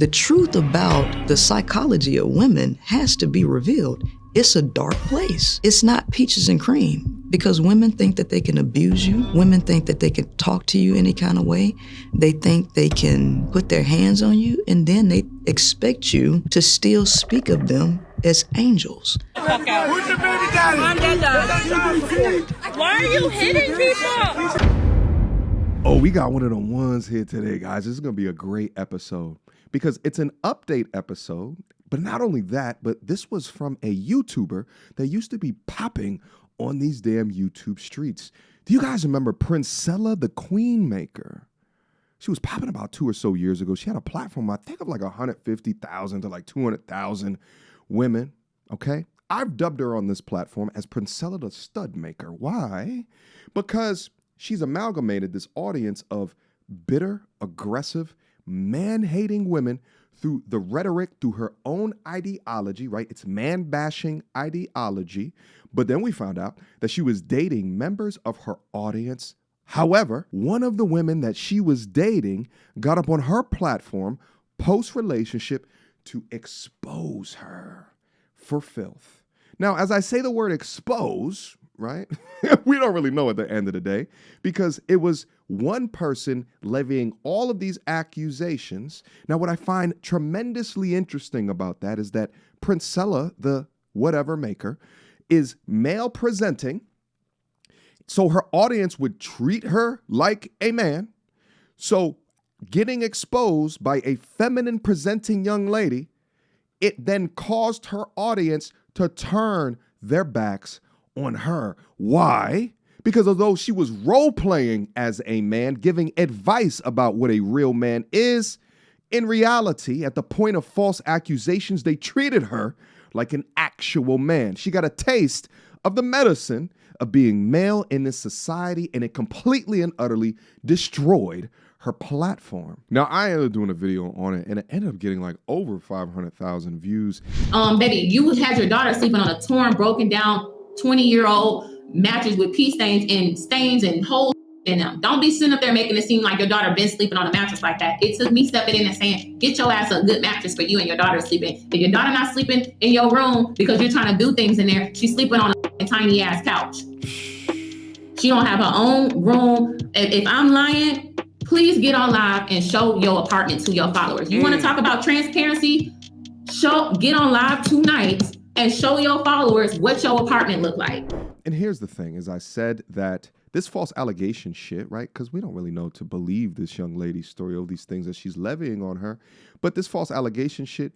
The truth about the psychology of women has to be revealed. It's a dark place. It's not peaches and cream, because women think that they can abuse you. Women think that they can talk to you any kind of way. They think they can put their hands on you, and then they expect you to still speak of them as angels. Fuck out. Where's your baby daddy? I'm dead. Why are you hitting people? Oh, we got one of the ones here today, guys. This is going to be a great episode because it's an update episode. But not only that, but this was from a YouTuber that used to be popping on these damn YouTube streets. Do you guys remember Princella the Queen Maker? She was popping about 2 or so years ago. She had a platform, I think, of like 150,000 to like 200,000 women, okay? I've dubbed her on this platform as Princella the Stud Maker. Why? Because she's amalgamated this audience of bitter, aggressive, man-hating women through the rhetoric, through her own ideology, right? It's man-bashing ideology. But then we found out that she was dating members of her audience. However, one of the women that she was dating got up on her platform post-relationship to expose her for filth. Now, as I say the word expose, right? We don't really know at the end of the day because it was one person levying all of these accusations. Now, what I find tremendously interesting about that is that Princella, the whatever maker, is male presenting. So her audience would treat her like a man. So getting exposed by a feminine presenting young lady, it then caused her audience to turn their backs on her. Why? Because although she was role-playing as a man, giving advice about what a real man is, in reality, at the point of false accusations, they treated her like an actual man. She got a taste of the medicine of being male in this society, and it completely and utterly destroyed her platform. Now, I ended up doing a video on it, and it ended up getting like over 500,000 views. Baby, you had your daughter sleeping on a torn, broken down 20-year-old mattress with pee stains and holes in them. Don't be sitting up there making it seem like your daughter been sleeping on a mattress like that. It took me stepping in and saying, get your ass a good mattress for you and your daughter sleeping. If your daughter not sleeping in your room because you're trying to do things in there, she's sleeping on a tiny ass couch. She don't have her own room. If I'm lying, please get on live and show your apartment to your followers. You want to talk about transparency? Get on live tonight and show your followers what your apartment look like. And here's the thing, as I said, that this false allegation shit, right? Because we don't really know to believe this young lady's story of these things that she's levying on her. But this false allegation shit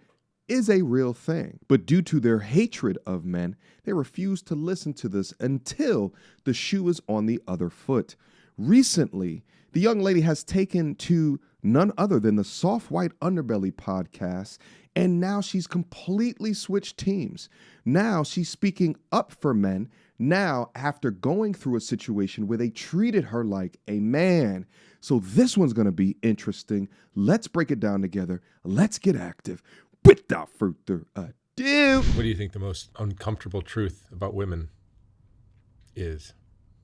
is a real thing. But due to their hatred of men, they refuse to listen to this until the shoe is on the other foot. Recently, the young lady has taken to none other than the Soft White Underbelly podcast, and now she's completely switched teams. Now she's speaking up for men. Now, after going through a situation where they treated her like a man. So this one's going to be interesting. Let's break it down together. Let's get active. Without further ado. What do you think the most uncomfortable truth about women is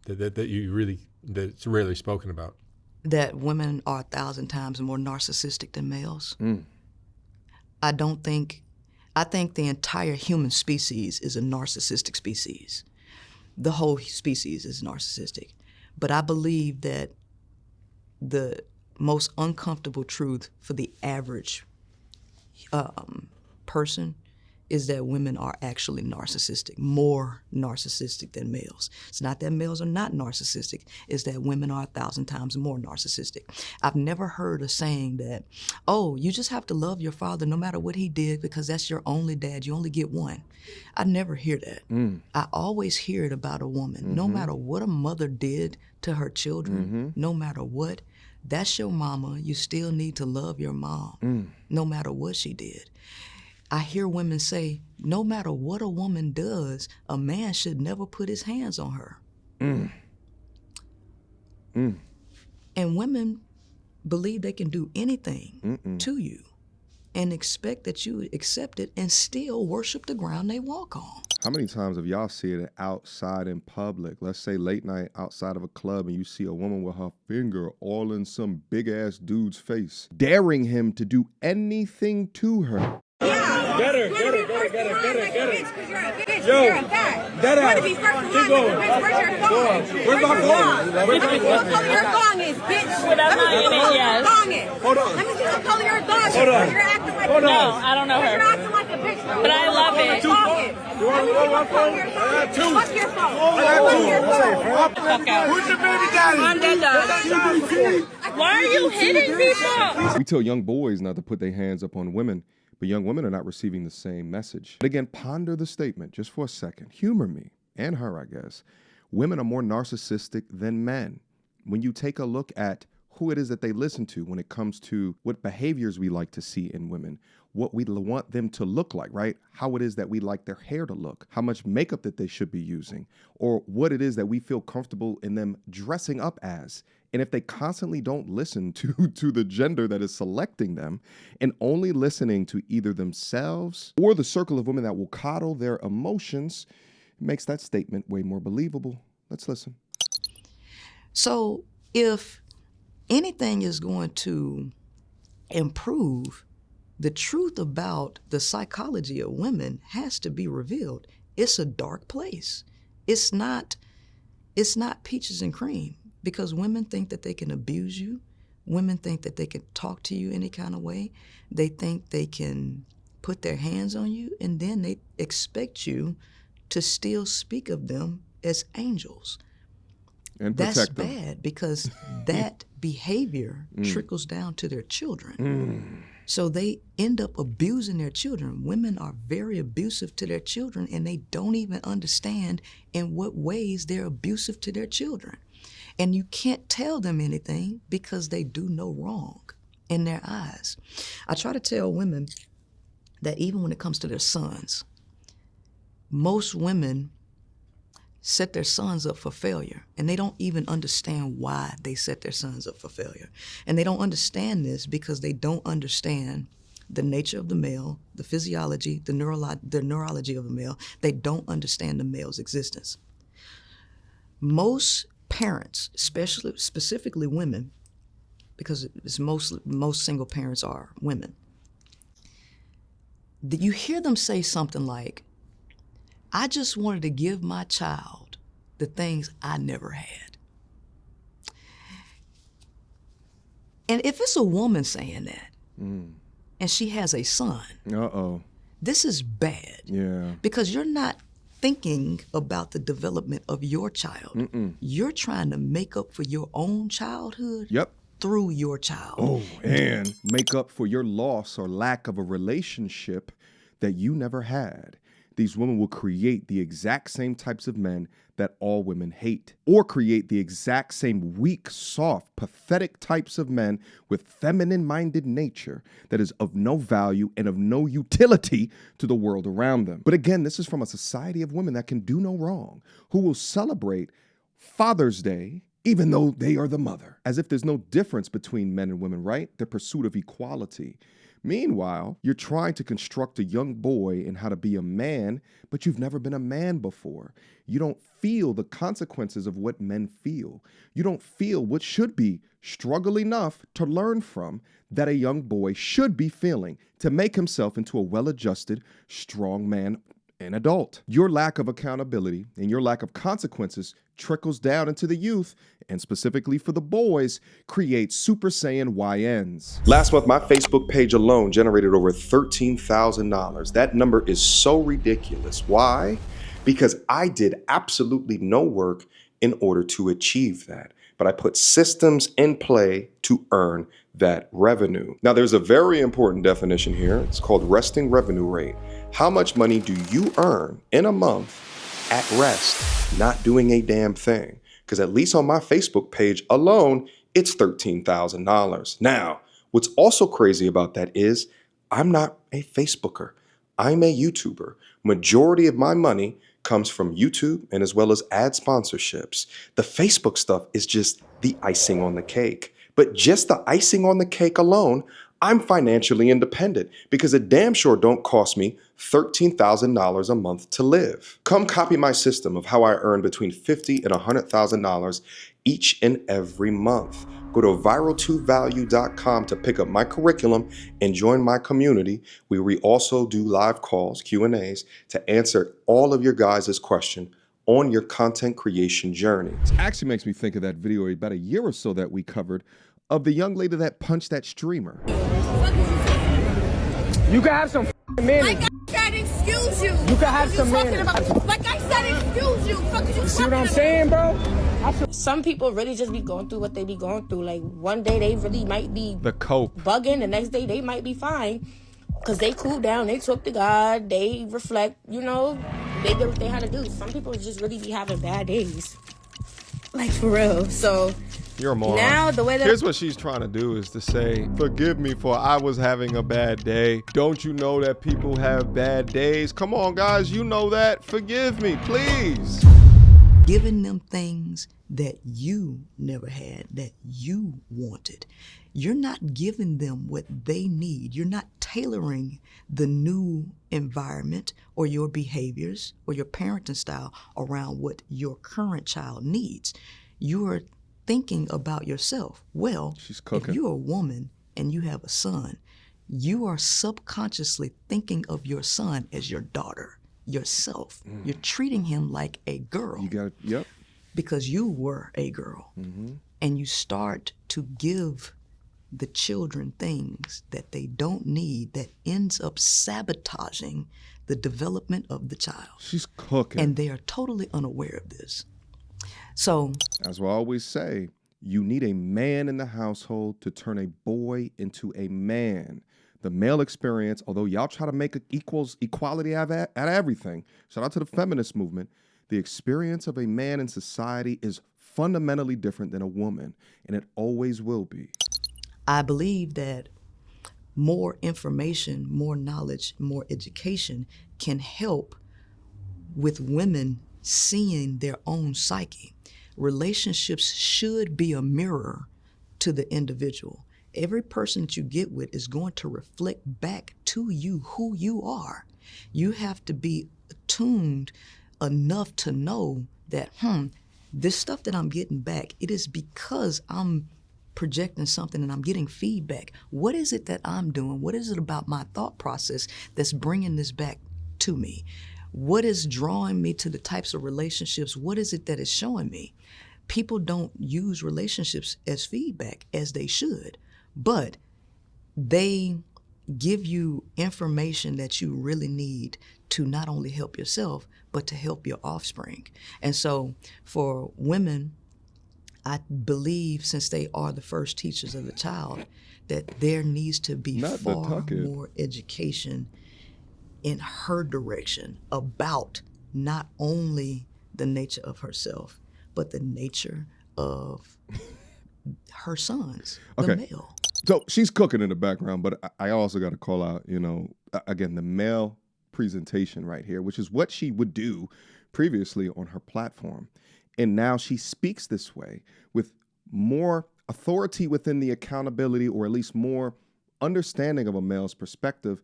that it's rarely spoken about? That women are 1,000 times more narcissistic than males. I think the entire human species is a narcissistic species. The whole species is narcissistic. But I believe that the most uncomfortable truth for the average person is that women are actually narcissistic, more narcissistic than males. It's not that males are not narcissistic, it's that women are 1,000 times more narcissistic. I've never heard a saying that, oh, you just have to love your father no matter what he did because that's your only dad, you only get one. I never hear that. I always hear it about a woman. No matter what a mother did to her children, no matter what, that's your mama, you still need to love your mom, no matter what she did. I hear women say, no matter what a woman does, a man should never put his hands on her. And women believe they can do anything to you. and expect that you accept it and still worship the ground they walk on. How many times have y'all seen it outside in public? Let's say late night outside of a club and you see a woman with her finger all in some big ass dude's face, daring him to do anything to her. Get her. Yo, that ass. Keep going. Where's my phone? Let me see what color your thong is, bitch. That's not in it, yes. Thong is. Hold on. Let me see what color your thong is. Hold on. You're acting like Hold a on. bitch. No, I don't know her. You're acting like a bitch, bro. But I love it. Your thong is. You want to know my phone? I got two. Fuck your phone. I got two. Fuck your phone. Who's your baby daddy? Why are you hitting people? We tell young boys not to put their hands up on women, but young women are not receiving the same message. But again, ponder the statement just for a second. Humor me, and her, I guess. Women are more narcissistic than men. When you take a look at who it is that they listen to when it comes to what behaviors we like to see in women, what we want them to look like, right? How it is that we like their hair to look, how much makeup that they should be using, or what it is that we feel comfortable in them dressing up as. And if they constantly don't listen to the gender that is selecting them and only listening to either themselves or the circle of women that will coddle their emotions, it makes that statement way more believable. Let's listen. So if anything is going to improve, the truth about the psychology of women has to be revealed. It's a dark place. It's not peaches and cream, because women think that they can abuse you. Women think that they can talk to you any kind of way. They think they can put their hands on you, and then they expect you to still speak of them as angels. And That's protect them. bad, because that behavior trickles down to their children. So they end up abusing their children. Women are very abusive to their children, and they don't even understand in what ways they're abusive to their children. And you can't tell them anything because they do no wrong in their eyes. I try to tell women that even when it comes to their sons, most women set their sons up for failure, and they don't even understand why they set their sons up for failure. And they don't understand this because they don't understand the nature of the male, the physiology, the neurology of the male. They don't understand the male's existence. Most parents, specifically women, because it's most single parents are women, you hear them say something like, I just wanted to give my child the things I never had. And if it's a woman saying that, and she has a son, this is bad. Yeah. Because you're not thinking about the development of your child. You're trying to make up for your own childhood through your child. Oh, and make up for your loss or lack of a relationship that you never had. These women will create the exact same types of men that all women hate, or create the exact same weak, soft, pathetic types of men with feminine-minded nature that is of no value and of no utility to the world around them. But again, this is from a society of women that can do no wrong, who will celebrate Father's Day even though they are the mother, as if there's no difference between men and women, right? The pursuit of equality. Meanwhile, you're trying to construct a young boy in how to be a man, but you've never been a man before. You don't feel the consequences of what men feel. You don't feel what should be struggle enough to learn from that a young boy should be feeling to make himself into a well-adjusted, strong man and adult. Your lack of accountability and your lack of consequences trickles down into the youth, and specifically for the boys, creates Super Saiyan YNs. Last month, my Facebook page alone generated over $13,000. That number is so ridiculous. Why? Because I did absolutely no work in order to achieve that. But I put systems in play to earn that revenue. Now, there's a very important definition here. It's called resting revenue rate. How much money do you earn in a month at rest, not doing a damn thing? Because at least on my Facebook page alone, it's $13,000. Now, what's also crazy about that is I'm not a Facebooker. I'm a YouTuber. Majority of my money comes from YouTube and as well as ad sponsorships. The Facebook stuff is just the icing on the cake. But just the icing on the cake alone I'm financially independent because it damn sure don't cost me $13,000 a month to live. Come copy my system of how I earn between $50,000 and $100,000 each and every month. Go to viral2value.com to pick up my curriculum and join my community where we also do live calls, Q&As, to answer all of your guys' questions on your content creation journey. It actually makes me think of that video about a year or so that we covered of the young lady that punched that streamer. You can have some manners. Like I said, excuse you. You can have some talking manners. about? Like I said, excuse you. Fuck is you See what I'm talking saying, bro? Some people really just be going through what they be going through. Like one day they really might be The cope. bugging, the next day they might be fine. Cause they cooled down, they talk to God, they reflect, you know, they did what they had to do. Some people just really be having bad days. Like for real. So You're a moron. now the way that Here's what she's trying to do is to say, forgive me for I was having a bad day. Don't you know that people have bad days? Come on, guys, you know that. Forgive me, please. Giving them things that you never had, that you wanted. You're not giving them what they need. You're not tailoring the new environment or your behaviors or your parenting style around what your current child needs. You are thinking about yourself. Well, She's cooking. if you're a woman and you have a son, you are subconsciously thinking of your son as your daughter, yourself. You're treating him like a girl. You got it. Yep. Because you were a girl. And you start to give the children things that they don't need that ends up sabotaging the development of the child. She's cooking. And they are totally unaware of this. So, as we always say, you need a man in the household to turn a boy into a man. The male experience, although y'all try to make equality out of everything, shout out to the feminist movement, the experience of a man in society is fundamentally different than a woman, and it always will be. I believe that more information, more knowledge, more education can help with women seeing their own psyche. Relationships should be a mirror to the individual. Every person that you get with is going to reflect back to you who you are. You have to be attuned enough to know that, this stuff that I'm getting back, it is because I'm projecting something and I'm getting feedback. What is it that I'm doing? What is it about my thought process that's bringing this back to me? What is drawing me to the types of relationships? What is it that is showing me? People don't use relationships as feedback as they should, but they give you information that you really need to not only help yourself, but to help your offspring. And so for women, I believe, since they are the first teachers of the child, that there needs to be far more education in her direction about not only the nature of herself, but the nature of her sons, the male. So she's cooking in the background, but I also got to call out, again, the male presentation right here, which is what she would do previously on her platform. And now she speaks this way with more authority within the accountability, or at least more understanding of a male's perspective,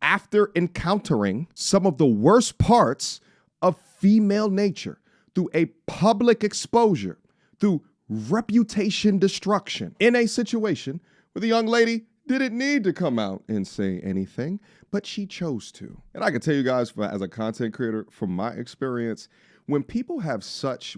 after encountering some of the worst parts of female nature through a public exposure, through reputation destruction, in a situation where the young lady didn't need to come out and say anything, but she chose to. And I can tell you guys, as a content creator, from my experience, when people have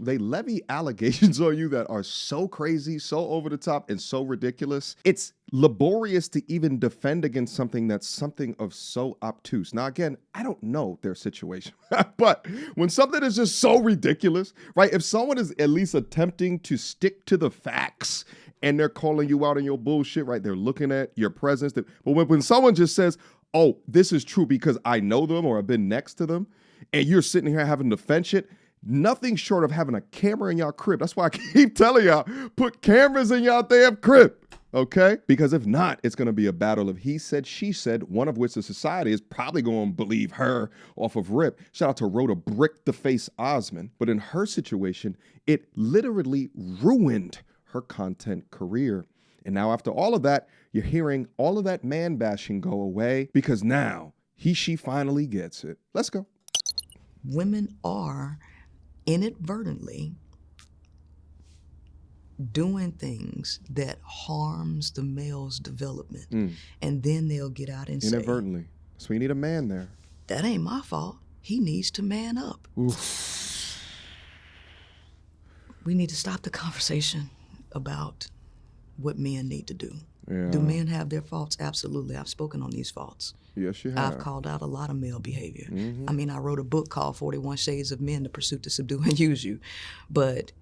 they levy allegations on you that are so crazy, so over the top, and so ridiculous, it's laborious to even defend against something that's something of so obtuse. Now, again, I don't know their situation, but when something is just so ridiculous, right? If someone is at least attempting to stick to the facts and they're calling you out on your bullshit, right? They're looking at your presence. But when someone just says, oh, this is true because I know them or I've been next to them, and you're sitting here having to fence it, nothing short of having a camera in y'all crib. That's why I keep telling y'all, put cameras in y'all damn crib, okay? Because if not, it's going to be a battle of he said, she said, one of which the society is probably going to believe her off of rip. Shout out to Rhoda Brick the Face Osmond. But in her situation, it literally ruined her content career. And now after all of that, you're hearing all of that man bashing go away because now she finally gets it. Let's go. Women are inadvertently doing things that harms the male's development. And then they'll get out and say, Inadvertently. So we need a man there. that ain't my fault. He needs to man up. Oof. We need to stop the conversation about what men need to do. Yeah. Do men have their faults? Absolutely. I've spoken on these faults. Yes, you have. I've called out a lot of male behavior. I mean, I wrote a book called 41 Shades of Men, The Pursuit to Subdue and Use You. But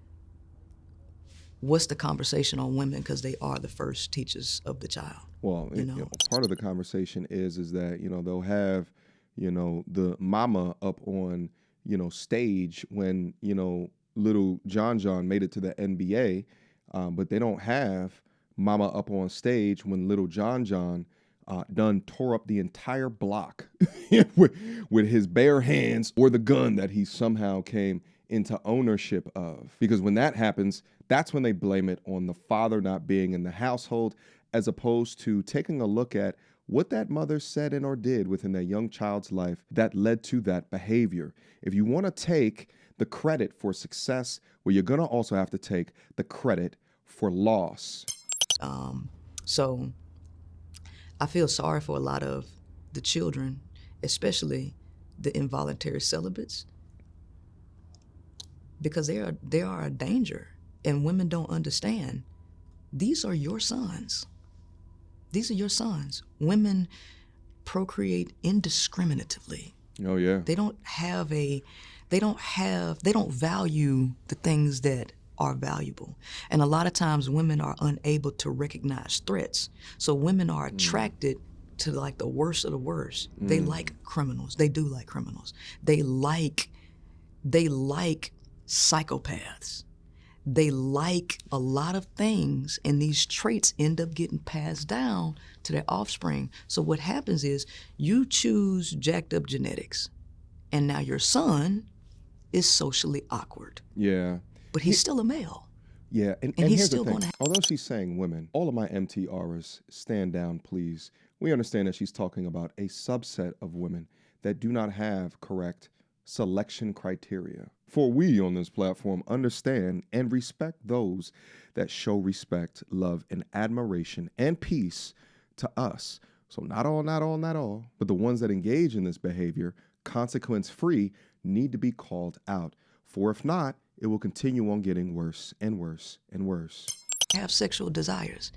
what's the conversation on women? Because they are the first teachers of the child. Well, you know? Part of the conversation is that, they'll have, the mama up on, stage when, little John made it to the NBA, but they don't have mama up on stage when little John done tore up the entire block with his bare hands or the gun that he somehow came into ownership of. Because when that happens, that's when they blame it on the father not being in the household, as opposed to taking a look at what that mother said and or did within that young child's life that led to that behavior. If you want to take the credit for success, well, you're going to also have to take the credit for loss. So I feel sorry for a lot of the children, especially the involuntary celibates, because they are a danger, and women don't understand. These are your sons. These are your sons. Women procreate indiscriminately. Oh yeah. They don't value the things that are valuable. And a lot of times women are unable to recognize threats. So women are attracted to like the worst of the worst. They like criminals. They do like criminals. They like psychopaths. They like a lot of things, and these traits end up getting passed down to their offspring. So what happens is you choose jacked up genetics, and now your son is socially awkward. Yeah. But he's still a male. Yeah, and he's here's still the thing. gonna Although she's saying women, all of my MTRers, stand down, please. We understand that she's talking about a subset of women that do not have correct selection criteria. For we on this platform understand and respect those that show respect, love, and admiration and peace to us. So not all, but the ones that engage in this behavior, consequence-free, need to be called out. For if not, it will continue on getting worse and worse and worse. Have sexual desires,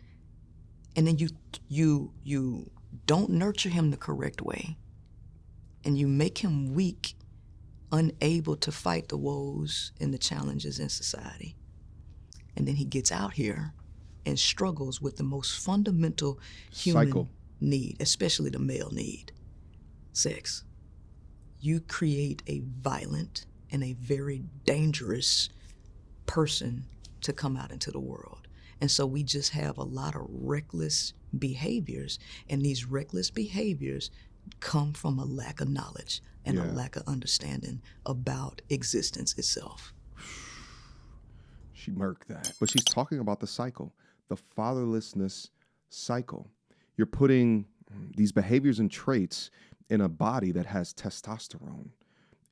and then you don't nurture him the correct way, and you make him weak, unable to fight the woes and the challenges in society. And then he gets out here and struggles with the most fundamental human need, especially the male need, sex. You create a violent and a very dangerous person to come out into the world. And so we just have a lot of reckless behaviors, and these reckless behaviors come from a lack of knowledge and a lack of understanding about existence itself. She murked that. But she's talking about the cycle, the fatherlessness cycle. You're putting these behaviors and traits in a body that has testosterone,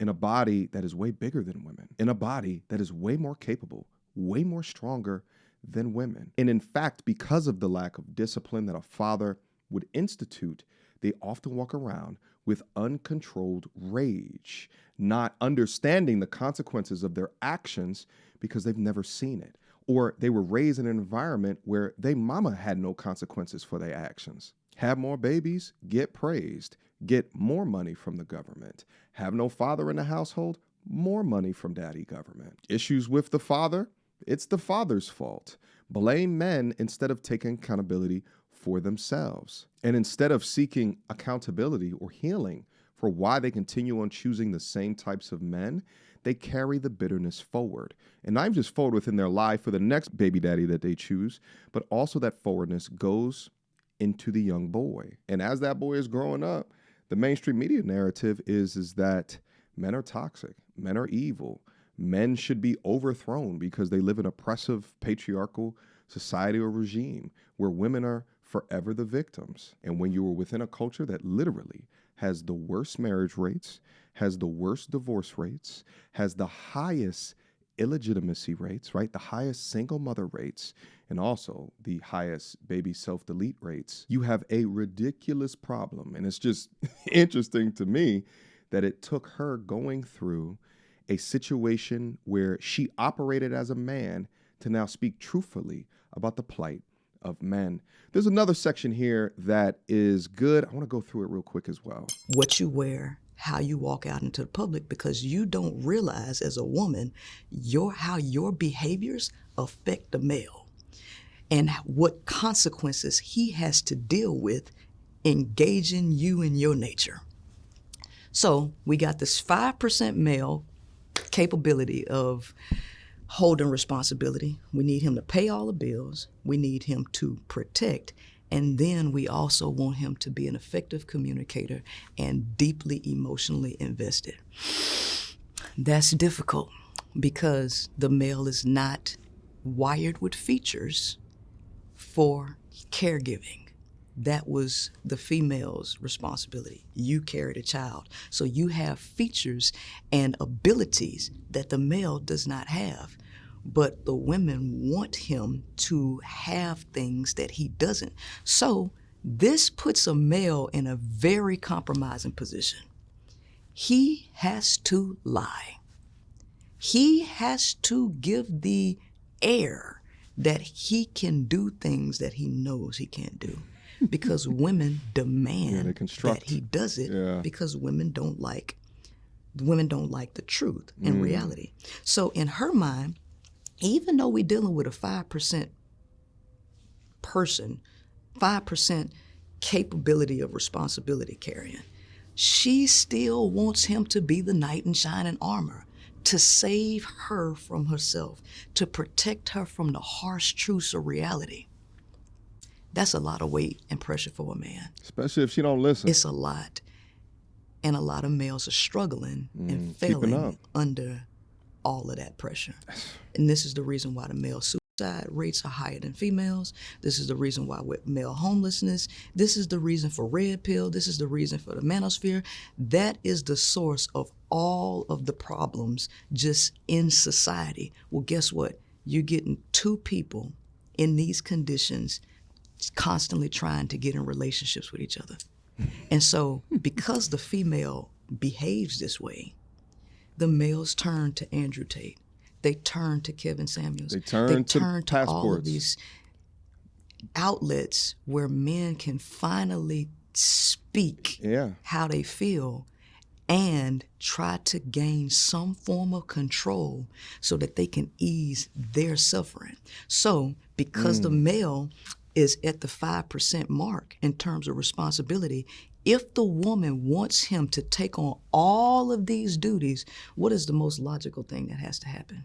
in a body that is way bigger than women, in a body that is way more capable, way more stronger than women. And in fact, because of the lack of discipline that a father would institute, they often walk around with uncontrolled rage, not understanding the consequences of their actions because they've never seen it. Or they were raised in an environment where they mama had no consequences for their actions. Have more babies, get praised, get more money from the government. Have no father in the household, more money from daddy government. Issues with the father, it's the father's fault. Blame men instead of taking accountability for themselves. And instead of seeking accountability or healing for why they continue on choosing the same types of men, they carry the bitterness forward. And not just forward within their life for the next baby daddy that they choose, but also that forwardness goes into the young boy. And as that boy is growing up, the mainstream media narrative is that men are toxic, men are evil, men should be overthrown because they live in oppressive, patriarchal society or regime where women are forever the victims. And when you are within a culture that literally has the worst marriage rates, has the worst divorce rates, has the highest illegitimacy rates, right? The highest single mother rates, and also the highest baby self-delete rates, you have a ridiculous problem. And it's just interesting to me that it took her going through a situation where she operated as a man to now speak truthfully about the plight of men. There's another section here that is good. I want to go through it real quick as well. What you wear, how you walk out into the public, because you don't realize as a woman how your behaviors affect the male and what consequences he has to deal with engaging you in your nature. So we got this 5% male capability of holding responsibility. We need him to pay all the bills. We need him to protect. And then we also want him to be an effective communicator and deeply emotionally invested. That's difficult because the male is not wired with features for caregiving. That was the female's responsibility. You carried a child. So you have features and abilities that the male does not have. But the women want him to have things that he doesn't. So this puts a male in a very compromising position. He has to lie. He has to give the air that he can do things that he knows he can't do. Because women demand that he does it because women don't like the truth and reality. So in her mind, even though we're dealing with a 5% person, 5% capability of responsibility carrying, she still wants him to be the knight in shining armor, to save her from herself, to protect her from the harsh truths of reality. That's a lot of weight and pressure for a man. Especially if she don't listen. It's a lot. And a lot of males are struggling and failing under all of that pressure. And this is the reason why the male suicide rates are higher than females. This is the reason why with male homelessness. This is the reason for red pill. This is the reason for the manosphere. That is the source of all of the problems just in society. Well, guess what? You're getting two people in these conditions constantly trying to get in relationships with each other. And so because the female behaves this way, the males turn to Andrew Tate. They turn to Kevin Samuels. They turn to all of these outlets where men can finally speak how they feel and try to gain some form of control so that they can ease their suffering. So because the male is at the 5% mark in terms of responsibility, if the woman wants him to take on all of these duties, what is the most logical thing that has to happen?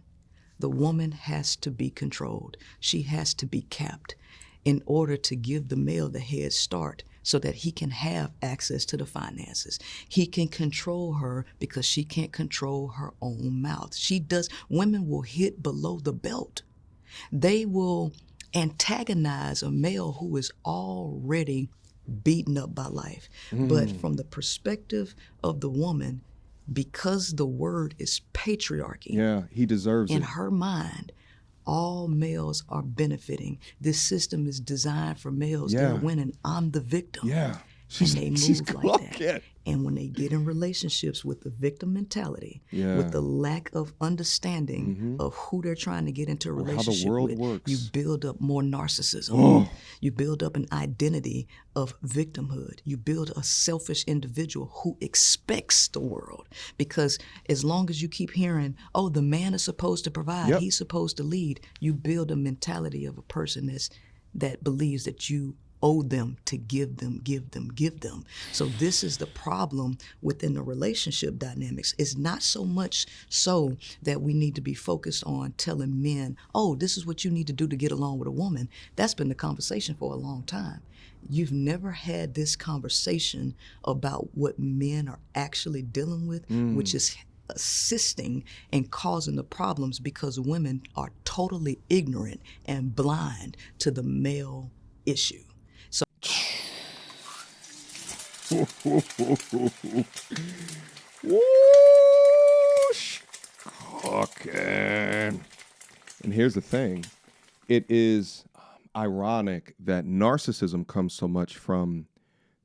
The woman has to be controlled. She has to be capped in order to give the male the head start so that he can have access to the finances. He can control her because she can't control her own mouth. Women will hit below the belt. They will antagonize a male who is already beaten up by life. But from the perspective of the woman, because the word is patriarchy, he deserves it. In her mind, all males are benefiting. This system is designed for males. They're winning. I'm the victim. And they move like that. And when they get in relationships with the victim mentality, with the lack of understanding of who they're trying to get into a relationship how the world with, works. you build up more narcissism. You build up an identity of victimhood. You build a selfish individual who expects the world. Because as long as you keep hearing, oh, the man is supposed to provide, he's supposed to lead, you build a mentality of a person that believes that you owe them to give them. So this is the problem within the relationship dynamics. It's not so much so that we need to be focused on telling men, oh, this is what you need to do to get along with a woman. That's been the conversation for a long time. You've never had this conversation about what men are actually dealing with, which is assisting and causing the problems because women are totally ignorant and blind to the male issue. So Whoosh. Okay. And here's the thing. It is ironic that narcissism comes so much from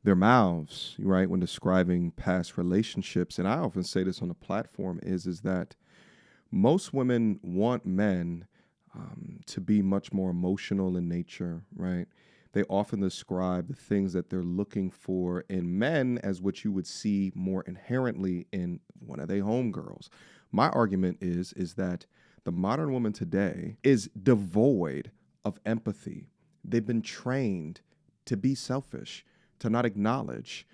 their mouths, right, when describing past relationships. And I often say this on the platform is that most women want men to be much more emotional in nature, right? They often describe the things that they're looking for in men as what you would see more inherently in one of their homegirls. My argument is that the modern woman today is devoid of empathy. They've been trained to be selfish, to not acknowledge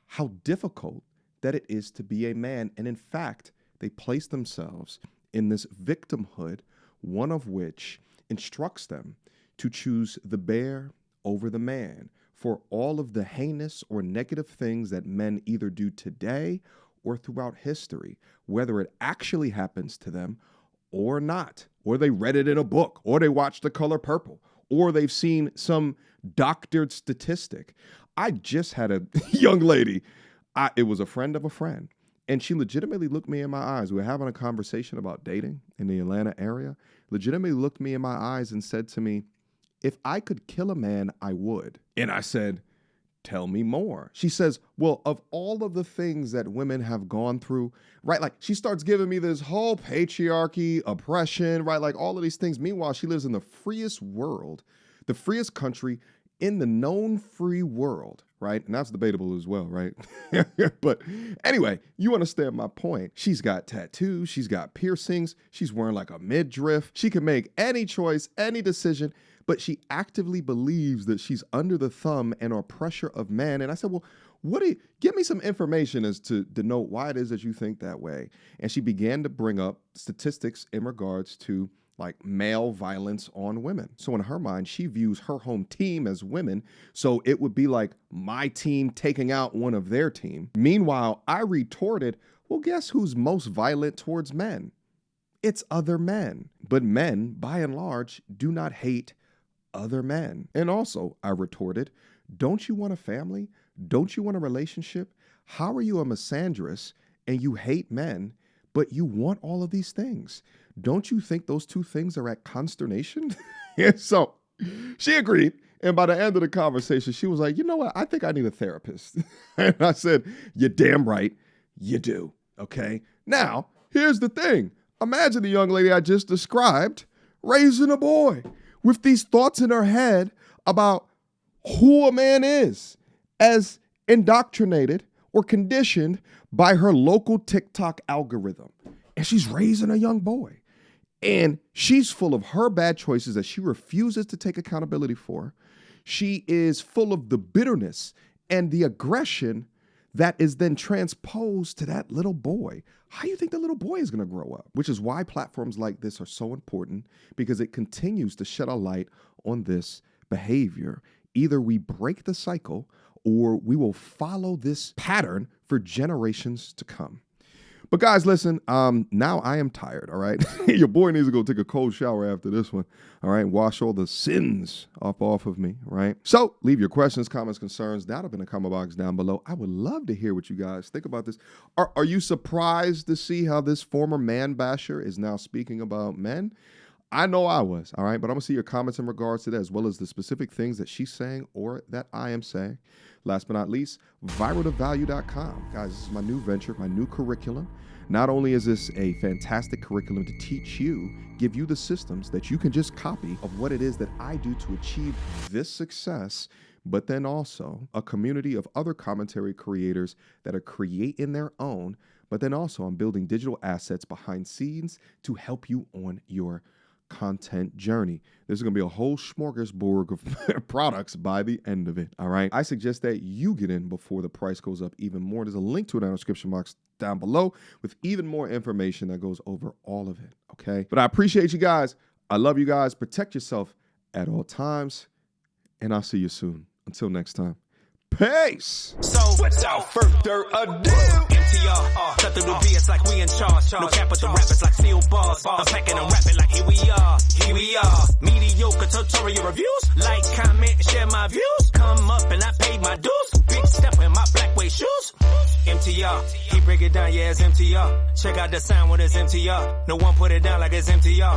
how difficult that it is to be a man. And in fact, they place themselves in this victimhood, one of which instructs them to choose the bear over the man for all of the heinous or negative things that men either do today or throughout history, whether it actually happens to them or not, or they read it in a book, or they watched The Color Purple, or they've seen some doctored statistic. I just had a young lady, it was a friend of a friend, and she legitimately looked me in my eyes. We were having a conversation about dating in the Atlanta area, legitimately looked me in my eyes and said to me, if I could kill a man, I would. And I said, tell me more. She says, well, of all of the things that women have gone through, right? Like she starts giving me this whole patriarchy, oppression, right? Like all of these things. Meanwhile, she lives in the freest world, the freest country in the known free world, right? And that's debatable as well, right? But anyway, you understand my point. She's got tattoos. She's got piercings. She's wearing like a midriff. She can make any choice, any decision, but she actively believes that she's under the thumb and or pressure of men. And I said, well, give me some information as to denote why it is that you think that way. And she began to bring up statistics in regards to like male violence on women. So in her mind, she views her home team as women. So it would be like my team taking out one of their team. Meanwhile, I retorted, well, guess who's most violent towards men? It's other men. But men, by and large, do not hate other men. And also, I retorted, don't you want a family? Don't you want a relationship? How are you a misandrist and you hate men, but you want all of these things? Don't you think those two things are at consternation? And so she agreed. And by the end of the conversation, she was like, you know what? I think I need a therapist. And I said, you're damn right. You do. Okay. Now, here's the thing. Imagine the young lady I just described raising a boy with these thoughts in her head about who a man is, as indoctrinated or conditioned by her local TikTok algorithm. And she's raising a young boy. And she's full of her bad choices that she refuses to take accountability for. She is full of the bitterness and the aggression that is then transposed to that little boy. How do you think the little boy is going to grow up? Which is why platforms like this are so important, because it continues to shed a light on this behavior. Either we break the cycle or we will follow this pattern for generations to come. But guys, listen, now I am tired, all right? Your boy needs to go take a cold shower after this one, all right? Wash all the sins off of me, right? So leave your questions, comments, concerns down up in the comment box down below. I would love to hear what you guys think about this. Are you surprised to see how this former man basher is now speaking about men? I know I was, all right? But I'm going to see your comments in regards to that, as well as the specific things that she's saying or that I am saying. Last but not least, viraltovalue.com. Guys, this is my new venture, my new curriculum. Not only is this a fantastic curriculum to teach you, give you the systems that you can just copy of what it is that I do to achieve this success, but then also a community of other commentary creators that are creating their own, but then also I'm building digital assets behind scenes to help you on your content journey. There's going to be a whole smorgasbord of products by the end of it. All right. I suggest that you get in before the price goes up even more. There's a link to it in the description box down below with even more information that goes over all of it. Okay. But I appreciate you guys. I love you guys. Protect yourself at all times. And I'll see you soon. Until next time. Peace. So without further ado, MTR. Cut through the BS like we in charge. No cap with the rappers like steel bars. I'm packing and rapping like here we are. Here we are. Mediocre tutorial reviews. Like, comment, share my views. Come up and I paid my dues. Big step in my black way shoes. MTR. He break it down, yeah, it's MTR. Check out the sound with his MTR. No one put it down like it's MTR.